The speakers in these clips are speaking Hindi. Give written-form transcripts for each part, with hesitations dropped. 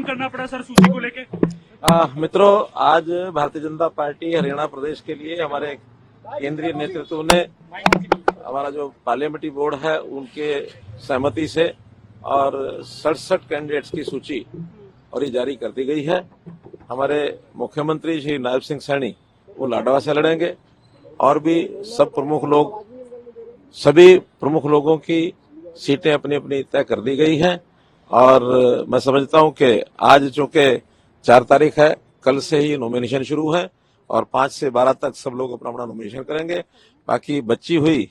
कम करना पड़ा सर सूची को लेके? मित्रों, आज भारतीय जनता पार्टी हरियाणा प्रदेश के लिए हमारे केंद्रीय नेतृत्व ने हमारा जो पार्लियामेंट्री बोर्ड है उनके सहमति से और 67 कैंडिडेट्स की सूची और ये जारी कर दी गई है। हमारे मुख्यमंत्री श्री नायब सिंह सैनी वो लाडवा से लड़ेंगे और भी सभी प्रमुख लोगों की सीटें अपनी अपनी तय कर दी गई हैं। और मैं समझता हूं कि आज चूंकि 4 तारीख है, कल से ही नॉमिनेशन शुरू है और 5 से 12 तक सब लोग अपना अपना नॉमिनेशन करेंगे। बाकी बची हुई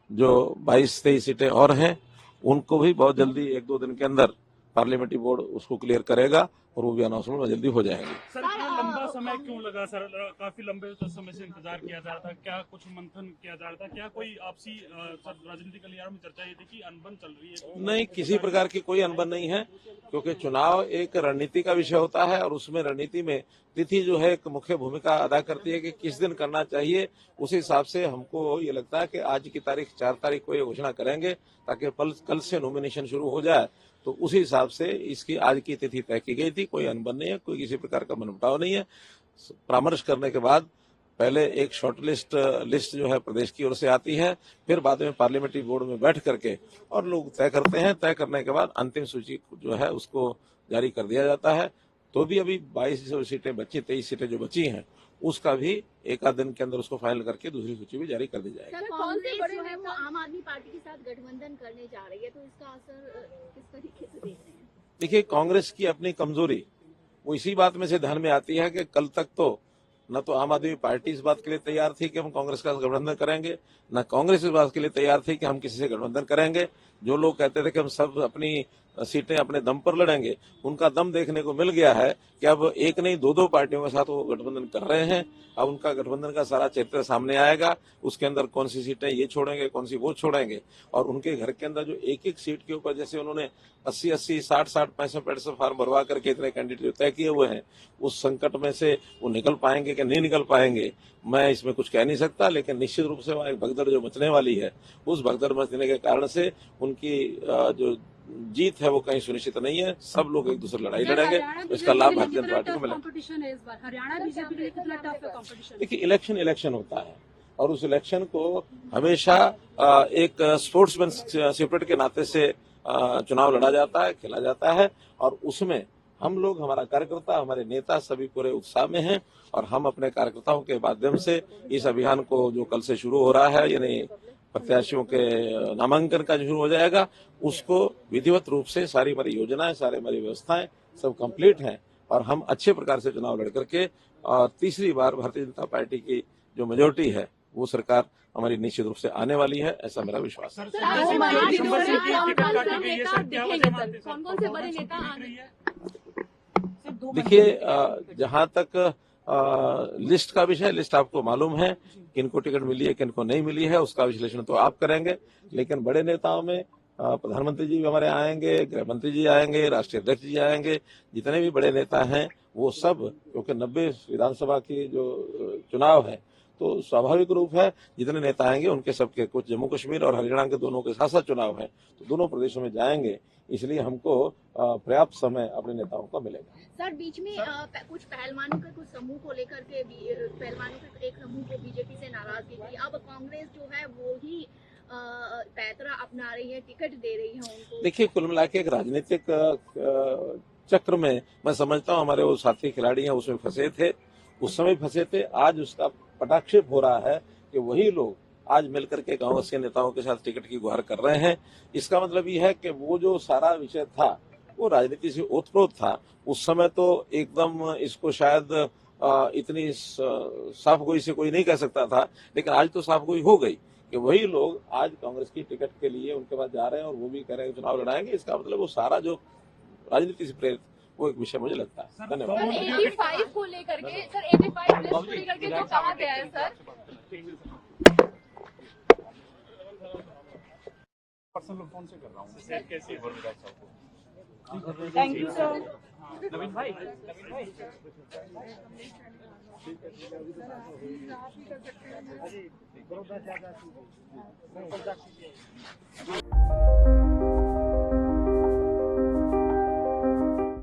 जो 22-23 सीटें और हैं उनको भी बहुत जल्दी 1-2 दिन के अंदर पार्लियामेंट्री बोर्ड उसको क्लियर करेगा और वो भी अनाउंसमेंट में जल्दी हो जाएंगे। सर इतना लंबा समय क्यों लगा सर? काफी लंबे समय से इंतजार किया जा रहा था, क्या कुछ मंथन किया जा रहा था, क्या कोई आपसी राजनीतिक गलियारों में चर्चा ये थी कि अनबन चल रही है? नहीं, किसी प्रकार की कोई अनबन नहीं है, क्योंकि चुनाव एक रणनीति का विषय होता है और उसमें रणनीति में तिथि जो है एक मुख्य भूमिका अदा करती है कि किस दिन करना चाहिए। उस हिसाब से हमको ये लगता है कि आज की तारीख 4 तारीख को ये घोषणा करेंगे ताकि कल से नॉमिनेशन शुरू हो जाए। तो उसी हिसाब से इसकी आज की तिथि तय की गई थी। कोई अनबन नहीं है, कोई किसी प्रकार का मनमुटाव नहीं है। परामर्श करने के बाद पहले एक शॉर्ट लिस्ट जो है प्रदेश की ओर से आती है, फिर बाद में पार्लियामेंट्री बोर्ड में बैठ करके और लोग तय करते हैं। तय करने के बाद अंतिम सूची जो है उसको जारी कर दिया जाता है। तो भी अभी 22 सीटें बची, 23 सीटें जो बची हैं उसका भी एक आध दिन के अंदर उसको फाइनल करके दूसरी सूची भी जारी कर दी जाएगी। सर, कांग्रेस जो है वो आम आदमी पार्टी के साथ गठबंधन करने जा रही है, तो इसका असर किस तरीके से देख रहे हैं? देखिए, कांग्रेस की अपनी कमजोरी वो इसी बात में से ध्यान में आती है कि कल तक तो न तो आम आदमी पार्टी इस बात के लिए तैयार थी कि हम कांग्रेस का गठबंधन करेंगे, न कांग्रेस इस बात के लिए तैयार थी कि हम किसी से गठबंधन करेंगे। जो लोग कहते थे कि हम सब अपनी सीटें अपने दम पर लड़ेंगे, उनका दम देखने को मिल गया है कि अब एक नहीं 2-2 पार्टियों के साथ वो गठबंधन कर रहे हैं। अब उनका गठबंधन का सारा चित्र सामने आएगा। उसके अंदर कौन सी सीटें ये छोड़ेंगे, कौन सी वो छोड़ेंगे, और उनके घर के अंदर जो एक सीट के ऊपर जैसे उन्होंने 80-80, 60-60, 65 फॉर्म भरवा करके इतने कैंडिडेट जो तय किए हुए हैं, उस संकट में से वो निकल पाएंगे कि नहीं निकल पाएंगे, मैं इसमें कुछ कह नहीं सकता। लेकिन निश्चित रूप से वहां एक भगदड़ जो मचने वाली है, उस भगदड़ मचने के कारण से उनकी जो जीत है वो कहीं सुनिश्चित नहीं है। सब लोग एक दूसरे लड़ाई लड़ेंगे, इसका लाभ भारतीय जनता पार्टी को मिलेगा। हरियाणा बीजेपी के लिए कितना टफ है कंपटीशन? देखिए, इलेक्शन होता है और उस इलेक्शन को हमेशा एक स्पोर्ट्समैन स्पिरिट के नाते से चुनाव लड़ा जाता है, खेला जाता है, और उसमें हम लोग, हमारा कार्यकर्ता, हमारे नेता सभी पूरे उत्साह में हैं और हम अपने कार्यकर्ताओं के माध्यम से इस अभियान को जो कल से शुरू हो रहा है, यानी प्रत्याशियों के नामांकन का शुरू हो जाएगा, उसको विधिवत रूप से सारी हमारी योजनाएं, सारी हमारी व्यवस्थाएं सब कंप्लीट हैं और हम अच्छे प्रकार से चुनाव लड़ करके और तीसरी बार भारतीय जनता पार्टी की जो मेजोरिटी है वो सरकार हमारी निश्चित रूप से आने वाली है, ऐसा मेरा विश्वास है। देखिए, जहां तक लिस्ट का विषय, लिस्ट आपको मालूम है, किनको टिकट मिली है, किनको नहीं मिली है, उसका विश्लेषण तो आप करेंगे। लेकिन बड़े नेताओं में प्रधानमंत्री जी भी हमारे आएंगे, गृह मंत्री जी आएंगे, राष्ट्रीय अध्यक्ष जी आएंगे, जितने भी बड़े नेता हैं वो सब, क्योंकि 90 विधानसभा की जो चुनाव है तो स्वाभाविक रूप है जितने नेता आएंगे उनके सबके, कुछ जम्मू कश्मीर और हरियाणा के दोनों के साथ साथ चुनाव है तो दोनों प्रदेशों में जाएंगे, इसलिए हमको पर्याप्त समय अपने नेताओं का मिलेगा। सर, बीच में कुछ पहलवानों के कुछ समूह को लेकर के पहलवानों के एक समूह को बीजेपी से नाराजगी थी। अब कांग्रेस जो है वो ही पैतरा अपना रही है, टिकट दे रही है उनको। देखिए, कुल मिला के एक राजनीतिक चक्र में मैं समझता हूँ हमारे वो साथी खिलाड़ी हैं उसमें फंसे थे, उस समय फंसे थे। आज उसका पटाक्षेप हो रहा है कि वही लोग आज मिलकर के कांग्रेस के नेताओं के साथ टिकट की गुहार कर रहे हैं। इसका मतलब ये है कि वो जो सारा विषय था वो राजनीति से ओतप्रोत था। उस समय तो एकदम इसको शायद इतनी साफ गोई से कोई नहीं कह सकता था, लेकिन आज तो साफ गोई हो गई कि वही लोग आज कांग्रेस की टिकट के लिए उनके पास जा रहे हैं और वो भी कह रहे हैं चुनाव लड़ाएंगे। इसका मतलब वो सारा जो राजनीति से प्रेरित वो एक विषय मुझे लगता है। धन्यवाद। 85 को लेकर के सर, 85 लिस्ट को लेकर के जो कहा गया है सर, पर्सनल फोन से कर रहा हूँ सर, कैसे थैंक यू सर। नवीन भाई आप ही कर सकते हैं।